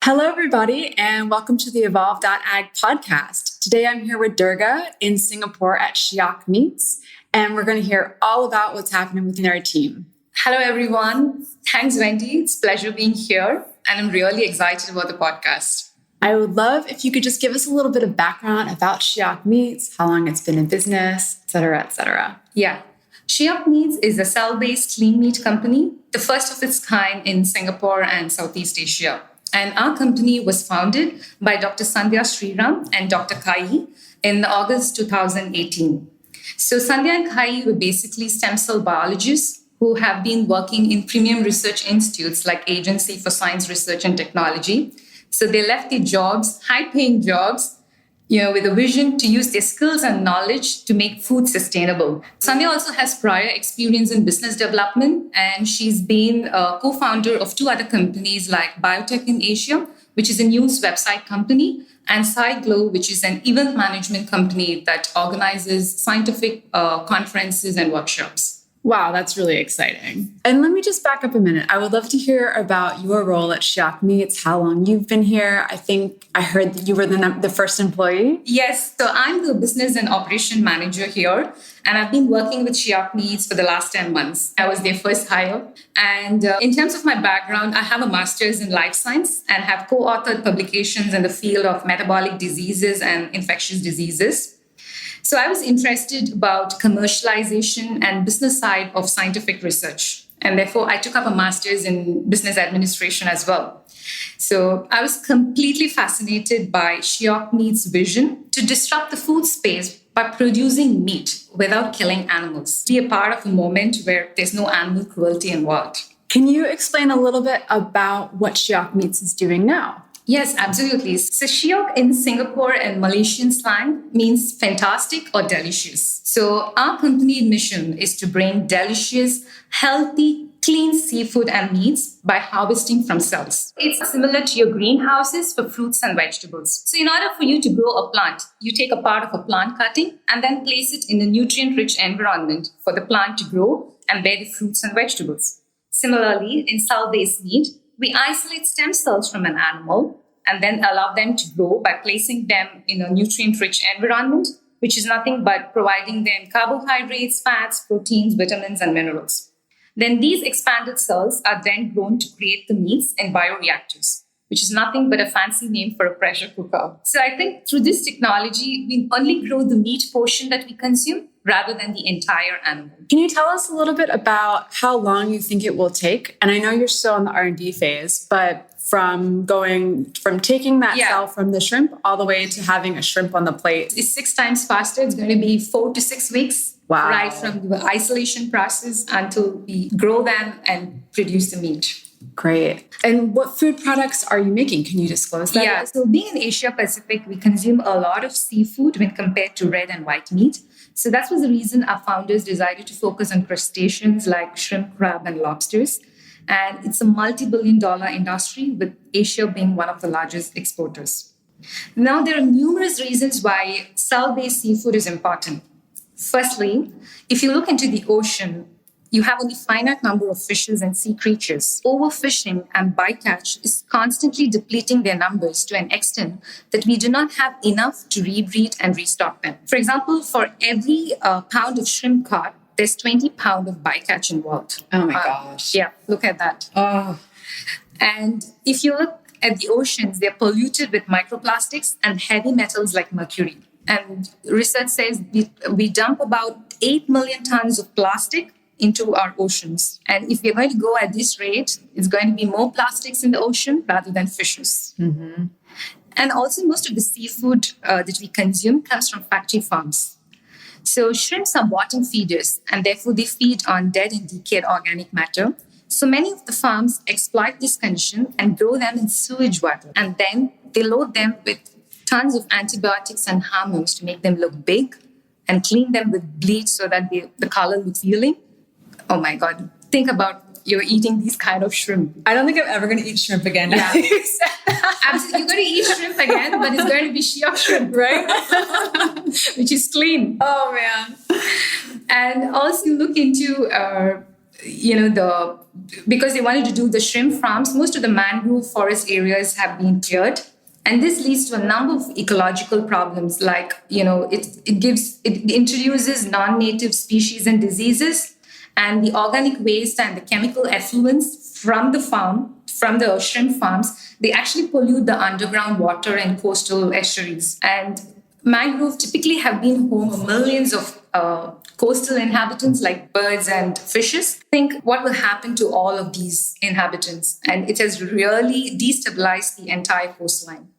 Hello, everybody, and welcome to the Evolve.ag podcast. Today, I'm here with Durga in Singapore at Shiok Meats, and we're going to hear all about what's happening within our team. Hello, everyone. Thanks, Wendy. It's a pleasure being here, and I'm really excited about the podcast. I would love if you could just give us a little bit of background about Shiok Meats, how long it's been in business, et cetera, et cetera. Yeah. Shiok Meats is a cell-based lean meat company, the first of its kind in Singapore and Southeast Asia. And our company was founded by Dr. Sandhya Sriram and Dr. Kai in August 2018. So Sandhya and Kai were basically stem cell biologists who have been working in premium research institutes like Agency for Science Research and Technology. So they left their jobs, high-paying jobs, with a vision to use their skills and knowledge to make food sustainable. Sandhya also has prior experience in business development, and she's been a co-founder of two other companies like Biotech in Asia, which is a news website company, and SciGlow, which is an event management company that organizes scientific conferences and workshops. Wow, that's really exciting. And let me just back up a minute. I would love to hear about your role at Shiok Meats, how long you've been here. I think I heard that you were the first employee. Yes, so I'm the business and operation manager here, and I've been working with Shiok Meats for the last 10 months. I was their first hire. And in terms of my background, I have a master's in life science and have co-authored publications in the field of metabolic diseases and infectious diseases. So I was interested about commercialization and business side of scientific research. And therefore, I took up a master's in business administration as well. So I was completely fascinated by Shiok Meats' vision to disrupt the food space by producing meat without killing animals. Be a part of a moment where there's no animal cruelty involved. Can you explain a little bit about what Shiok Meats is doing now? Yes, absolutely. So Shiok in Singapore and Malaysian slang means fantastic or delicious. So our company mission is to bring delicious, healthy, clean seafood and meats by harvesting from cells. It's similar to your greenhouses for fruits and vegetables. So in order for you to grow a plant, you take a part of a plant cutting and then place it in a nutrient-rich environment for the plant to grow and bear the fruits and vegetables. Similarly, in cell-based meat, we isolate stem cells from an animal and then allow them to grow by placing them in a nutrient-rich environment, which is nothing but providing them carbohydrates, fats, proteins, vitamins, and minerals. Then these expanded cells are then grown to create the meats in bioreactors, which is nothing but a fancy name for a pressure cooker. So I think through this technology, we only grow the meat portion that we consume rather than the entire animal. Can you tell us a little bit about how long you think it will take? And I know you're still in the R&D phase, but from taking that cell from the shrimp all the way to having a shrimp on the plate. It's 6 times faster. It's going to be 4 to 6 weeks. Wow. Right from the isolation process until we grow them and produce the meat. Great. And what food products are you making? Can you disclose that? Yeah, so being in Asia Pacific, we consume a lot of seafood when compared to red and white meat. So that was the reason our founders decided to focus on crustaceans like shrimp, crab, and lobsters. And it's a multi-billion-dollar industry, with Asia being one of the largest exporters. Now, there are numerous reasons why cell-based seafood is important. Firstly, if you look into the ocean, you have only a finite number of fishes and sea creatures. Overfishing and bycatch is constantly depleting their numbers to an extent that we do not have enough to rebreed and restock them. For example, for every pound of shrimp caught, there's 20 pounds of bycatch involved. Oh my gosh. Yeah, look at that. Oh. And if you look at the oceans, they're polluted with microplastics and heavy metals like mercury. And research says we dump about 8 million tons of plastic into our oceans. And if we're going to go at this rate, it's going to be more plastics in the ocean rather than fishes. Mm-hmm. And also most of the seafood that we consume comes from factory farms. So shrimps are bottom feeders, and therefore they feed on dead and decayed organic matter. So many of the farms exploit this condition and grow them in sewage water. And then they load them with tons of antibiotics and hormones to make them look big and clean them with bleach so that the color looks healing. Oh my God. Think about you're eating these kind of shrimp. I don't think I'm ever going to eat shrimp again. Yeah. Absolutely. You're going to eat shrimp again, but it's going to be Shiok shrimp, right? Which is clean. Oh, man. And also look into because they wanted to do the shrimp farms, most of the mangrove forest areas have been cleared. And this leads to a number of ecological problems, like, it introduces non-native species and diseases, and the organic waste and the chemical effluents from the shrimp farms, they actually pollute the underground water and coastal estuaries. And mangrove typically have been home of millions of coastal inhabitants like birds and fishes. Think what will happen to all of these inhabitants. And it has really destabilized the entire coastline.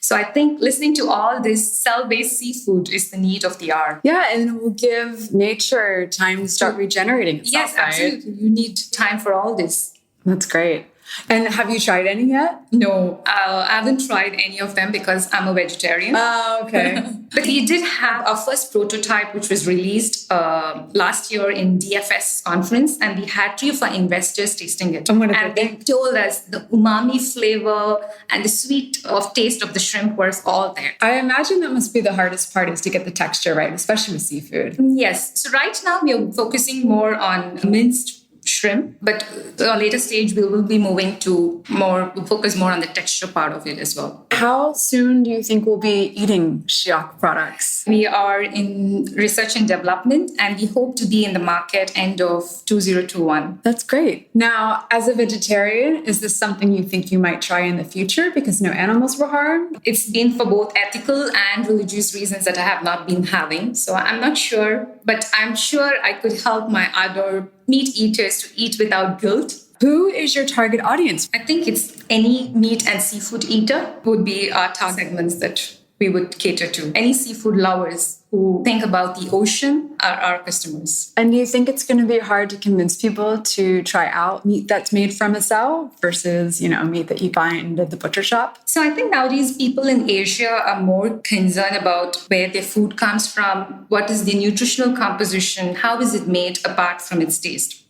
So I think listening to all this cell-based seafood is the need of the hour. Yeah, and it will give nature time to start regenerating itself. Yes, absolutely. Right? You need time for all this. That's great. And have you tried any yet? No, I haven't tried any of them because I'm a vegetarian. Oh, okay. But we did have our first prototype, which was released last year in DFS conference, and we had 3 of our investors tasting it. And they told us the umami flavor and the sweet of taste of the shrimp was all there. I imagine that must be the hardest part, is to get the texture right, especially with seafood. Yes. So right now we are focusing more on minced shrimp, but at a later stage we will be moving to focus more on the texture part of it as well. How soon do you think we'll be eating Shiok products? We are in research and development, and we hope to be in the market end of 2021. That's great. Now, as a vegetarian, is this something you think you might try in the future because no animals were harmed? It's been for both ethical and religious reasons that I have not been having. So I'm not sure, but I'm sure I could help my other meat eaters to eat without guilt. Who is your target audience? I think it's any meat and seafood eater would be our target segments that we would cater to. Any seafood lovers who think about the ocean are our customers. And do you think it's going to be hard to convince people to try out meat that's made from a cell versus, meat that you find at the butcher shop? So I think nowadays people in Asia are more concerned about where their food comes from, what is the nutritional composition, how is it made apart from its taste.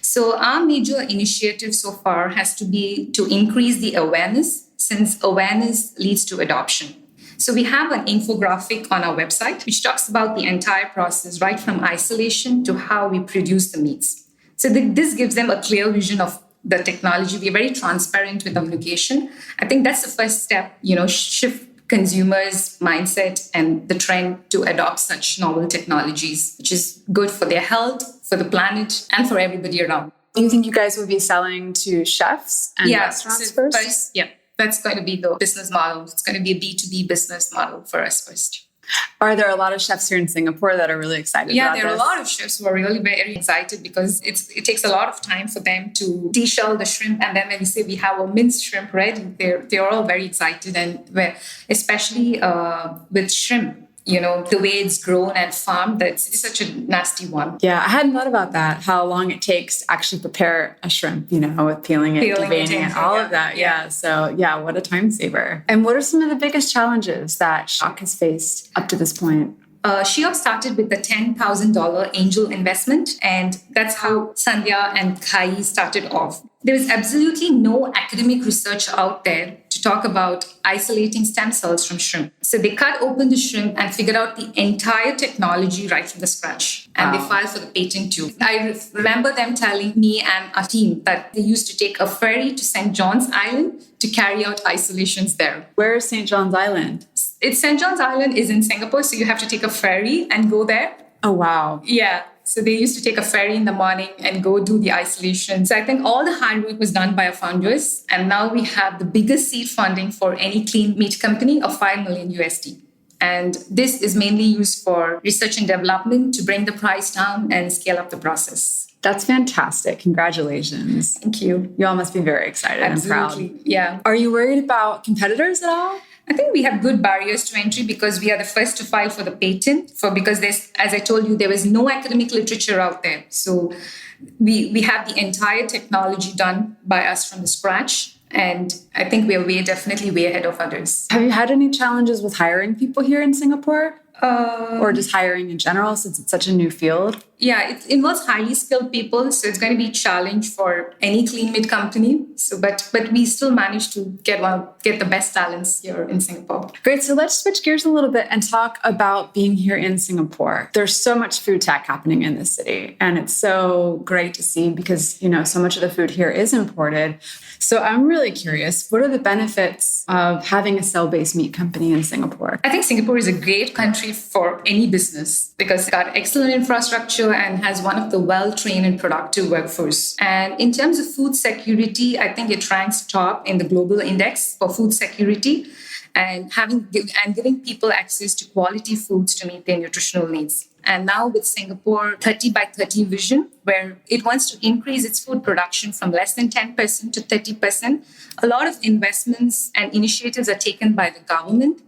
So our major initiative so far has to be to increase the awareness, since awareness leads to adoption. So we have an infographic on our website, which talks about the entire process, right from isolation to how we produce the meats. So this gives them a clear vision of the technology. We're very transparent with communication. I think that's the first step, shift consumers' mindset and the trend to adopt such novel technologies, which is good for their health, for the planet, and for everybody around. Do you think you guys will be selling to chefs and restaurants first? Yeah. That's going to be the business model. It's going to be a B2B business model for us first. Are there a lot of chefs here in Singapore that are really excited about this? Yeah, there are a lot of chefs who are really very excited because it takes a lot of time for them to deshell the shrimp. And then when we say we have a minced shrimp ready, they're all very excited. And especially with shrimp, the way it's grown and farmed, it's such a nasty one. Yeah, I hadn't thought about that, how long it takes to actually prepare a shrimp, with peeling it, deveining it, all of that. Yeah. So, what a time saver. And what are some of the biggest challenges that Shiok has faced up to this point? Shiok started with the $10,000 angel investment, and that's how Sandhya and Kai started off. There is absolutely no academic research out there to talk about isolating stem cells from shrimp. So they cut open the shrimp and figured out the entire technology right from the scratch. And they filed for the patent too. I remember them telling me and our team that they used to take a ferry to St. John's Island to carry out isolations there. Where is St. John's Island? St. John's Island is in Singapore, so you have to take a ferry and go there. Oh, wow. Yeah. So they used to take a ferry in the morning and go do the isolation. So I think all the hard work was done by our founders. And now we have the biggest seed funding for any clean meat company of $5 million USD. And this is mainly used for research and development to bring the price down and scale up the process. That's fantastic. Congratulations. Thank you. You all must be very excited and proud. Yeah. Are you worried about competitors at all? I think we have good barriers to entry because we are the first to file for the patent because there's, as I told you, there is no academic literature out there. So we have the entire technology done by us from the scratch. And I think we're definitely way ahead of others. Have you had any challenges with hiring people here in Singapore? Or just hiring in general, since it's such a new field? Yeah, it involves highly skilled people, so it's going to be a challenge for any clean meat company. So, but we still managed to get the best talents here in Singapore. Great. So let's switch gears a little bit and talk about being here in Singapore. There's so much food tech happening in this city, and it's so great to see because, so much of the food here is imported. So I'm really curious, what are the benefits of having a cell-based meat company in Singapore? I think Singapore is a great country for any business because it's got excellent infrastructure and has one of the well-trained and productive workforce. And in terms of food security, I think it ranks top in the global index for food security and giving people access to quality foods to meet their nutritional needs. And now with Singapore 30 by 30 vision, where it wants to increase its food production from less than 10% to 30%, a lot of investments and initiatives are taken by the government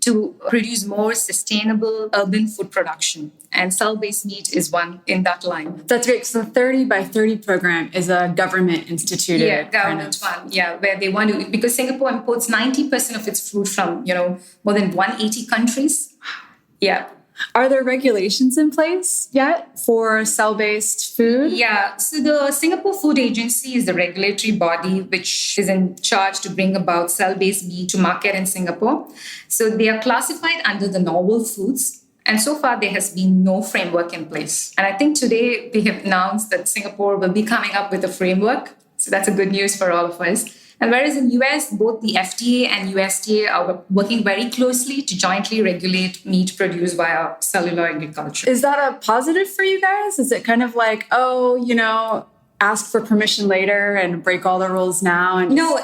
to produce more sustainable urban food production. And cell-based meat is one in that line. That's great. So the 30 by 30 program is a government instituted government one. Yeah, where they want to, because Singapore imports 90% of its food from, more than 180 countries. Yeah. Are there regulations in place yet for cell-based food? Yeah. So the Singapore Food Agency is the regulatory body which is in charge to bring about cell-based meat to market in Singapore. So they are classified under the novel foods. And so far, there has been no framework in place. And I think today they have announced that Singapore will be coming up with a framework. So that's a good news for all of us. And whereas in US, both the FDA and USDA are working very closely to jointly regulate meat produced via cellular agriculture. Is that a positive for you guys? Is it kind of like, ask for permission later and break all the rules now? No,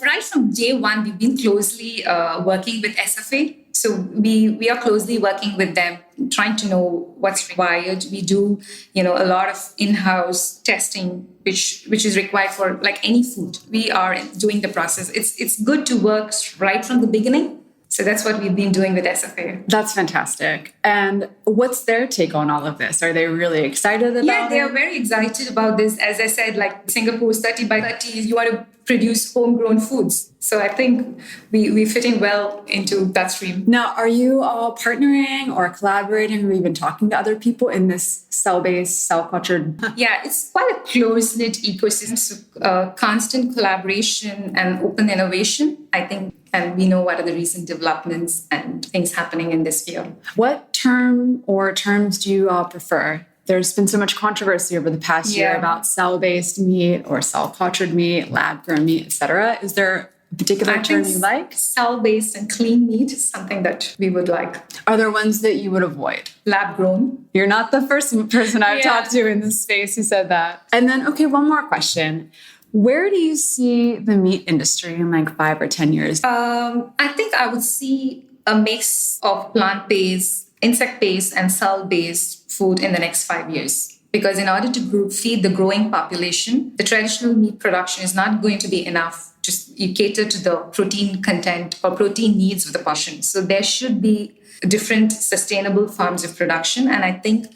right from day one, we've been closely working with SFA. So we are closely working with them, trying to know what's required. We do, a lot of in-house testing, which is required for like any food. We are doing the process. It's good to work right from the beginning. So that's what we've been doing with SFA. That's fantastic. And what's their take on all of this? Are they really excited about it? Yeah, they are very excited about this. As I said, like Singapore's 30 by 30, you want to produce homegrown foods. So I think we're fitting well into that stream. Now, are you all partnering or collaborating or even talking to other people in this cell-based, cell-cultured? Yeah, it's quite a close-knit ecosystem. So, constant collaboration and open innovation, I think. And we know what are the recent developments and things happening in this field. What term or terms do you all prefer? There's been so much controversy over the past year about cell-based meat or cell-cultured meat, lab-grown meat, etc. Is there a particular term you like? Cell-based and clean meat is something that we would like. Are there ones that you would avoid? Lab-grown. You're not the first person I've talked to in this space who said that. And then, one more question. Where do you see the meat industry in like 5 or 10 years? I think I would see a mix of plant-based, insect-based, and cell-based food in the next 5 years. Because in order to feed the growing population, the traditional meat production is not going to be enough to cater to the protein content or protein needs of the population. So there should be different sustainable forms of production. And I think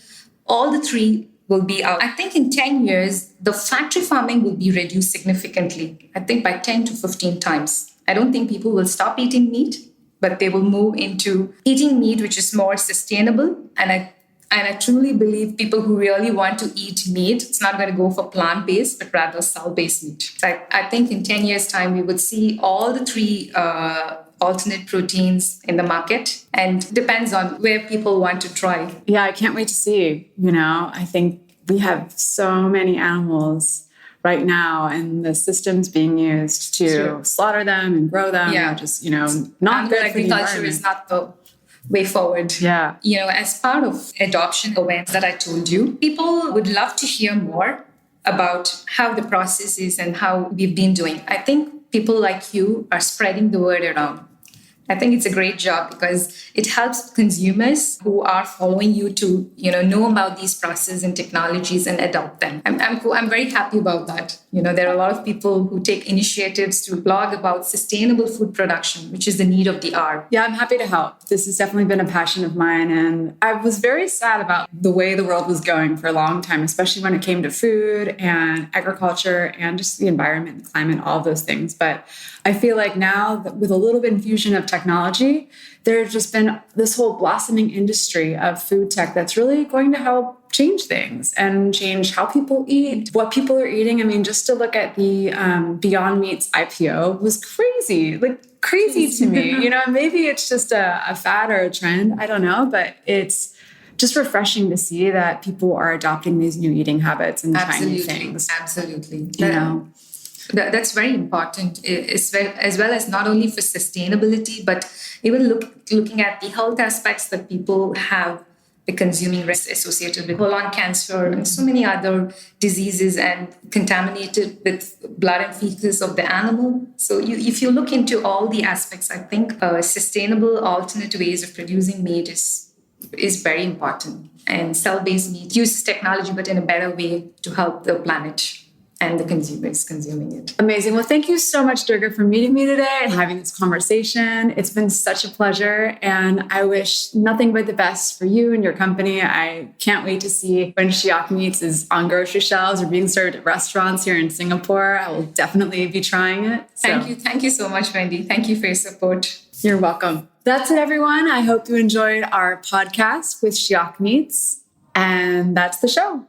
all the three will be out. I think in 10 years, the factory farming will be reduced significantly. I think by 10 to 15 times. I don't think people will stop eating meat, but they will move into eating meat, which is more sustainable. And I truly believe people who really want to eat meat, it's not going to go for plant-based, but rather cell-based meat. So I think in 10 years' time, we would see all the three alternate proteins in the market, and depends on where people want to try. Yeah, I can't wait to see. I think we have so many animals right now, and the systems being used to slaughter them and grow them are just, not good for the environment. Agriculture is not the way forward. Yeah. As part of adoption awareness that I told you, people would love to hear more about how the process is and how we've been doing. I think people like you are spreading the word around. I think it's a great job because it helps consumers who are following you to, know about these processes and technologies and adopt them. I'm very happy about that. There are a lot of people who take initiatives to blog about sustainable food production, which is the need of the hour. Yeah, I'm happy to help. This has definitely been a passion of mine. And I was very sad about the way the world was going for a long time, especially when it came to food and agriculture and just the environment, the climate, all of those things. But I feel like now that with a little bit infusion of technology, there's just been this whole blossoming industry of food tech that's really going to help change things and change how people eat, what people are eating. I mean, just to look at the Beyond Meat's IPO was crazy, like crazy to me. Maybe it's just a fad or a trend. I don't know, but it's just refreshing to see that people are adopting these new eating habits and trying new things. Absolutely. That's very important, as well as not only for sustainability, but even looking at the health aspects that people have the consuming risks associated with colon cancer and so many other diseases and contaminated with blood and feces of the animal. So if you look into all the aspects, I think sustainable alternate ways of producing meat is very important. And cell-based meat uses technology, but in a better way to help the planet and the consumers consuming it. Amazing. Well, thank you so much, Durga, for meeting me today and having this conversation. It's been such a pleasure, and I wish nothing but the best for you and your company. I can't wait to see when Shiok Meats is on grocery shelves or being served at restaurants here in Singapore. I will definitely be trying it. Thank you. Thank you so much, Wendy. Thank you for your support. You're welcome. That's it, everyone. I hope you enjoyed our podcast with Shiok Meats, and that's the show.